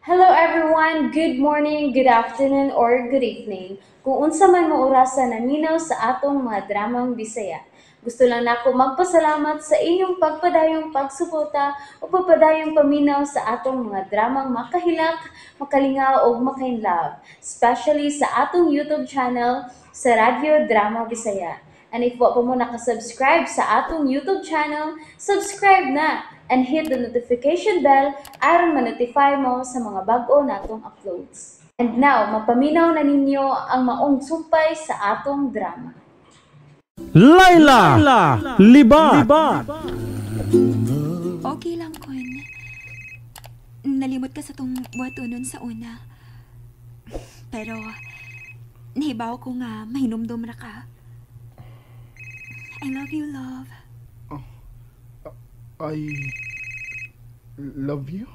Hello everyone, good morning, good afternoon, or good evening. Kung unsa man mo orasan naminaw sa atong mga dramang Bisaya. Gusto lang nako magpasalamat sa inyong pagpadayong pagsuporta o pagpadayong paminaw sa atong mga dramang makahilak, makalingaw o makainlove, especially sa atong YouTube channel sa Radyo Drama Bisaya. And if wa pa mo nakasubscribe sa atong YouTube channel, subscribe na and hit the notification bell aron ma-notify mo sa mga bag-o natong uploads. And now, mapaminaw na ninyo ang maong sumpay sa atong drama. Laila, Libat. Okay lang, Kon. Nalimot ka sa tong buhatunon sa una. Pero, nahibaw ko nga mahinumdum na ka. I love you, love. I love you?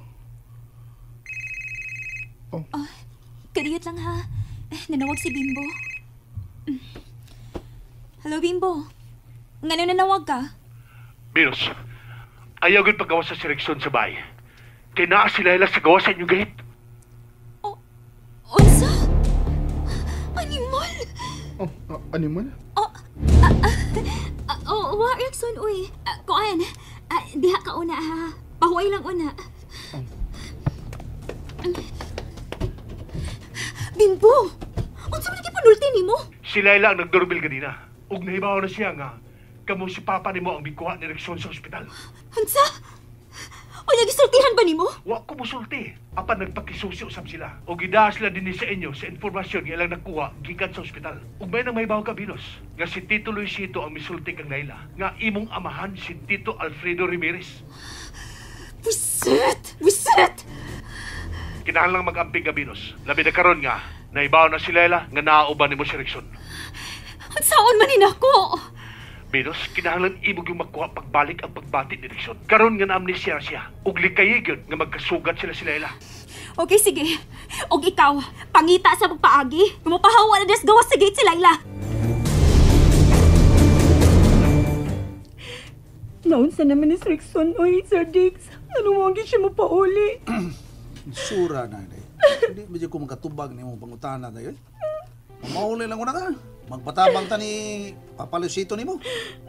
Kadiyot lang ha. Nanawag si Bimbo. Hello, Bimbo. Ngano nanawag ka? Binos, ayaw gud paggawa sa seleksyon sa bahay. Kaya naa sila sa gawa sa inyong gahit. Unsa? Animal? Animal? Wa reaksyon, uy. Kuan, diha ka una ha. Pahuay lang una. Bimbo! Unsa man gipanulti nimo? Si Laila ang nagdoorbell ganina. Ug nahibaw na siya nga, kamo si Papa nimo ang bikuha ni direksyon sa ospital. Unsa? O nagisultihan ba nimo? Wa ko musulti. Apan nagpakisusi usab sila. O gidaas sila din sa inyo sa informasyon nga ilang nakuha gikan sa ospital. Ug may nang mahibaw ka, Binos, nga si Tito Luisito ang misulti kang Laila. Nga imong amahan si Tito Alfredo Ramirez. Wisit! Wisit! Kinahanglang mag-amping ka, Binos. Labi na karon nga, nahibaw na si Laila nga naauban nimo si Rexon. Unsaon man nako? Binos, kinahanglan ibog yung makuha pagbalik ang pagbati ni Rexon. Karon nga na-amnesia siya. Ug likayigod nga magkasugat sila si Laila. Okay, sige. Og ikaw, pangita sa pagpaagi. Gumapahawa na des gawas sa gate si Laila. Naunsa naman ni Rexon, oy, Sir Diggs. Ano mo ang siya mapauli? Sura na eh. Hindi medyo ko magkatubag ni mong pangutana tayo. Mamauli lang ko na ka. Magpatabang ta ni Papalusito ni mo.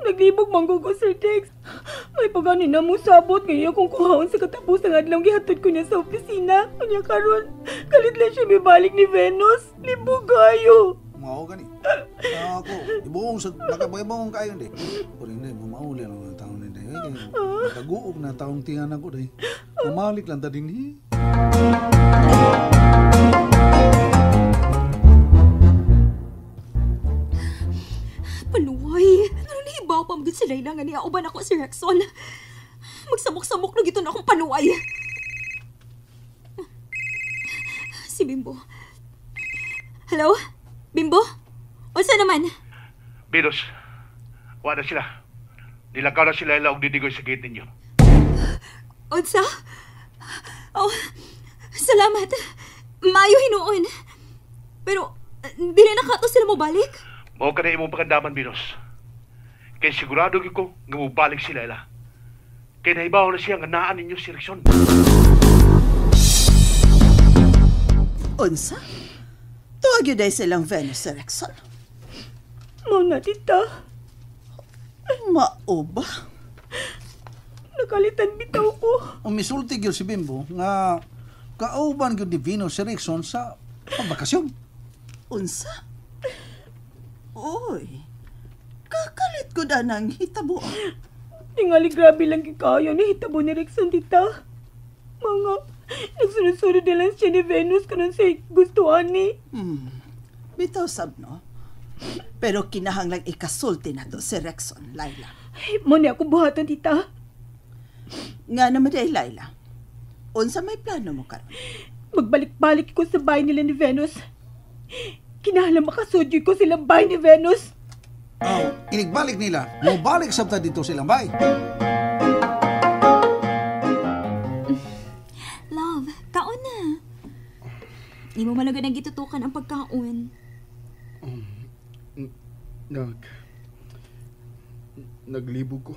Naglibog manggugo, Sir Diggs. May pagani na mo sabot ngayon kung kuhaon sa katapos ng adlaw gihatod ko niya sa opisina. Kanya karon, kalit lang siya bibalik ni Venus. Libog kayo. Mao gani. Ako, ibuong sa nakabagabong kayo hindi. Pero hindi, mamauli lang ng taon hindi. Nakaguog na taong tingan ako dahi. Mamalik lang ta din ni. Panuway, nahibaw pa magod si Laila nga niya uban ako si Rexon. Magsamok-samok na gito na akong panuway. Si Bimbo. Hello? Bimbo? Unsa naman? Binos, wala sila. Nilakaw na si Laila og didigoy sa gate ninyo. Unsa? Oh, salamat. Maayo hinuon. Pero, dili na kato sila mo balik? Mao ka na imong pakandaman, Binos. Kay sigurado ko nga mubalik si Laila. Kay nahibaw na siya nga naan ninyo si Rexon. Unsa? Tuwag yun dahil silang Venus sa Rexon. Mau na, tita. Mao ba? Nakalitan bitaw ko. Umisulti gyud si Bimbo nga kauban gyud ni Venus si Rexon sa pagbakasyon. Unsa? Uy, kakalit ko na ng hitabo. Tingali grabe lang kikayo ni hitabo ni Rexon, tita. Mga, nagsunod-sunod na lang siya ni Venus kanon sa gustuhan ni. Bitaw sab, no? Pero kinahanglang ikasulti na to si Rexon, Laila. Ay, mo ni ako buhatan, tita. Nga naman day, Laila. Unsa may plano mo karon? Magbalik-balik ko sa bahay nila ni Venus. Kinahanglan makasudyo ko silang bahay ni Venus. Inigbalik nila. Mubalik sabta dito silang bay. Love, kaon na. Di mo malagad ang gitutukan ang pagkaon. Naglibog ko.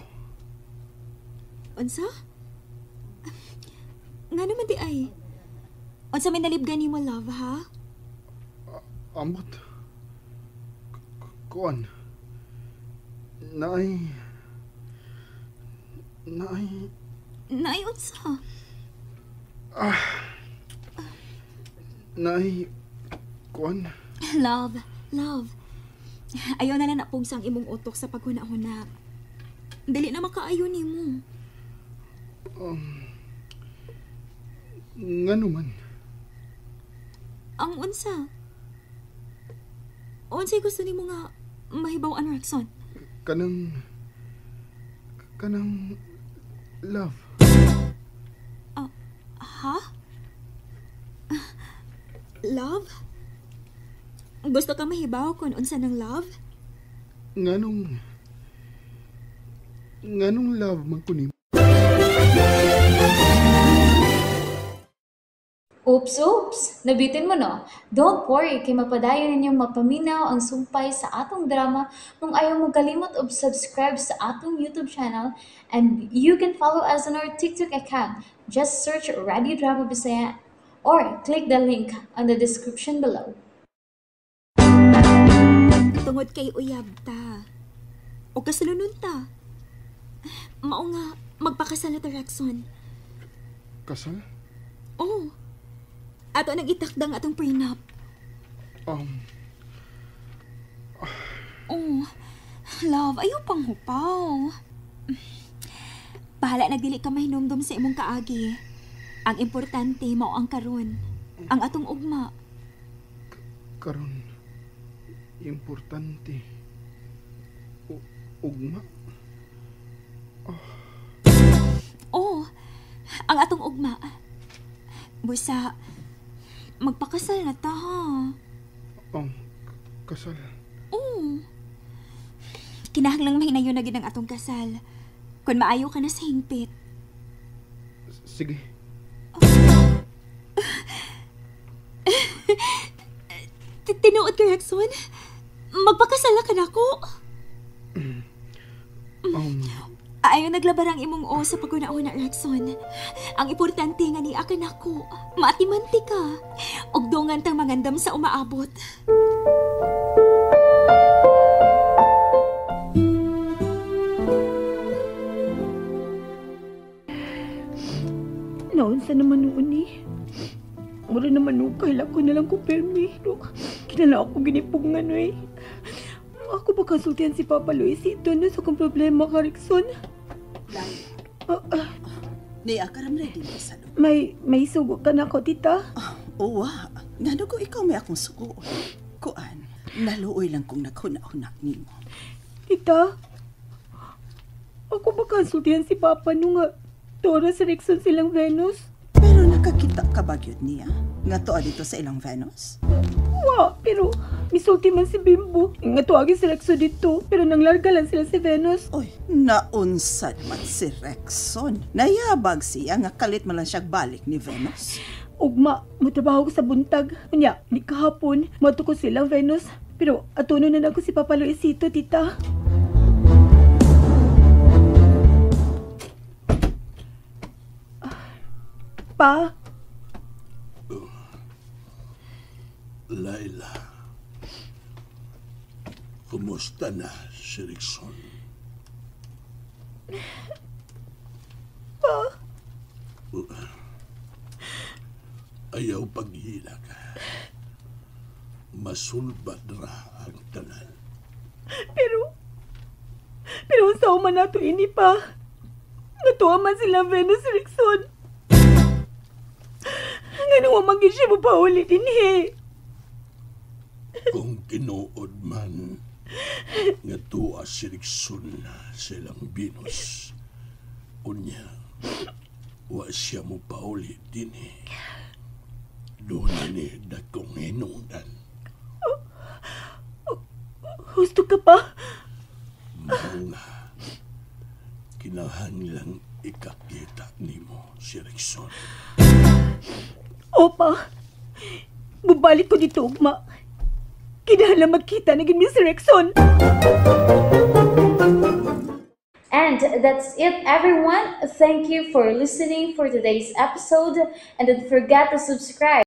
Unsa? Nga naman di ay. Unsa may nalibgan nimo, love, ha? Ambot. Kuan. Naay... Naay unsa? Naay... Kuan. Love. Ayaw na lang napugsang imong utok sa paghuna-huna. Dili na makaayo nimo. Ngano man. Ang unsa? Unsay gusto nimo nga mahibaw-an, Rexon? Kanang love. Ha? Love? Gusto ka mahibaw kung unsa ng love? Nganong love man kunim. Oops! Nabitin mo no? Don't worry, kay mapadayon ninyong mapaminaw ang sumpay sa atong drama kung ayaw mo kalimot og subscribe sa atong YouTube channel and you can follow us on our TikTok account. Just search Radio Drama Bisaya or click the link on the description below. Tungod kay uyab ta. O kasalunon ta. Mao nga, magpakasal na ta, Rexon. Kasal? Oh. Ato nag-itakdang atong prenup. Oh, love, ayaw pang hupaw. Bahala nagdili ka mahinumdum sa imong kaagi. Ang importante mao ang karon, ang atong ugma. Karon importante. Ugma? Oh, ang atong ugma. Busa, magpakasal na ta, ha? Kasal? Oo. Kinahanglang mahinayon na gid ang atong kasal. Kung maayo ka na sa hingpit. Sige. Tinuod ka, Rexon? Magpakasal na ka na ko? Ayaw naglabarang imong o sa paguna-una, Rexon. Ang importante nga ni akan ako, maatimanti ka. Og dongan tang mangandam sa umaabot. Naunsa naman noon ni? Mura naman nung kaila ko na lang ko permi. Kinala ako ginipungan eh. Ako ba konsultihan si Papa Luisito na sa kong problema ka, Rexon? Ni akaram ready na sa do. May sugo ka na ako, tita? Uwa, nga ko ikaw may akong sugo. Kuan, naluoy lang kong naghuna-huna nimo. Tita, ako ba konsultihan si Papa nung nga tora sa Rexon silang Venus? Pero nakakita ka ba gyud niya? Nga toa dito sa ilang Venus? Wa, pero misulti man si Bimbo. Nga tuwagin si Rexon dito, pero nanglarga lang sila si Venus. Oy, naunsad man si Rexon. Nayabag siya nga kalit man lang siya balik ni Venus. Ugma, mutabaho ko sa buntag. Unya, ni kahapon, mato ko silang Venus. Pero atuno na ako si Papa Luisito, tita. Pa? Laila, kumusta na si Rexon? Pa? Ayaw paghila ka. Masulbad ra ang tanan. Pero sa man nato ini pa. Natuwa man sila Venus Rexon. Nga maging siya mo pa ulit din Kung kinuod man nga tuwa si Rexon silang Venus, unya, wa siya mo pa ulit din Doon ni dakong hinungdan. Gusto ka pa? Mga kinahanglang ikakita nimo si Rexon. Opa, bubalik ko dito, ugma. Kinahanglan magkita na gini si Rexon. And that's it, everyone. Thank you for listening for today's episode, and don't forget to subscribe.